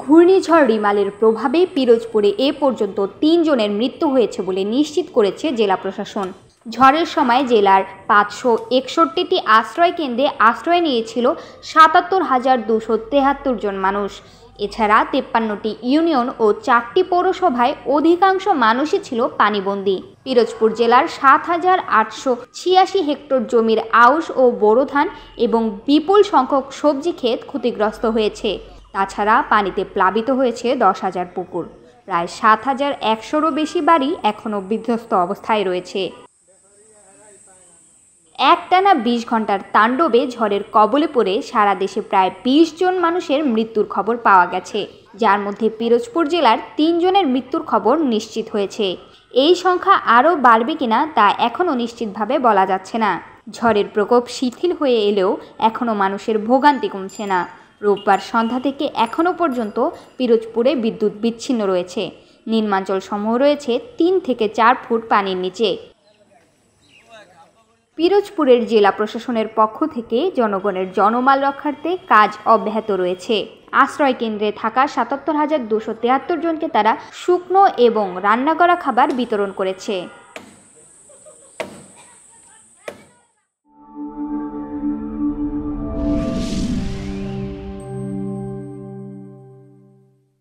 ঘূর্ণিঝড় রিমালের প্রভাবে পিরোজপুরে এ পর্যন্ত ৩ জনের মৃত্যু হয়েছে বলে নিশ্চিত করেছে জেলা প্রশাসন। ঝড়ের সময় জেলার ৫৬১টি আশ্রয় কেন্দ্রে আশ্রয় নিয়েছিল ৭৭,২৭৩ জন মানুষ। এছাড়া ৫৩টি ইউনিয়ন ও ৪টি পৌরসভায় অধিকাংশ মানুষই ছিল পানিবন্দী। পিরোজপুর জেলার ৭,৮৮৬ হেক্টর জমির আউশ ও বোরো ধান এবং বিপুল সংখ্যক সবজি ক্ষেত ক্ষতিগ্রস্ত হয়েছে। তাছাড়া পানিতে প্লাবিত হয়েছে ১০,০০০ পুকুর। প্রায় ৭,১০০রও বেশি বাড়ি এখনও বিধ্বস্ত অবস্থায় রয়েছে। একটানা ২০ ঘন্টার তাণ্ডবে ঝড়ের কবলে পড়ে সারা দেশে প্রায় ২০ জন মানুষের মৃত্যুর খবর পাওয়া গেছে, যার মধ্যে পিরোজপুর জেলার ৩ জনের মৃত্যুর খবর নিশ্চিত হয়েছে। এই সংখ্যা আরও বাড়বে কিনা তা এখনও নিশ্চিতভাবে বলা যাচ্ছে না। ঝড়ের প্রকোপ শিথিল হয়ে এলেও এখনও মানুষের ভোগান্তি কমছে না। রোববার সন্ধ্যা থেকে এখনও পর্যন্ত পিরোজপুরে বিদ্যুৎ বিচ্ছিন্ন রয়েছে। নিম্নাঞ্চল সমূহ রয়েছে ৩ থেকে ৪ ফুট পানির নিচে। পিরোজপুরের জেলা প্রশাসনের পক্ষ থেকে জনগণের জনমাল রক্ষার্থে কাজ অব্যাহত রয়েছে। আশ্রয় কেন্দ্রে থাকা ৭৭,২৭৩ জনকে তারা শুকনো এবং রান্না করা খাবার বিতরণ করেছে।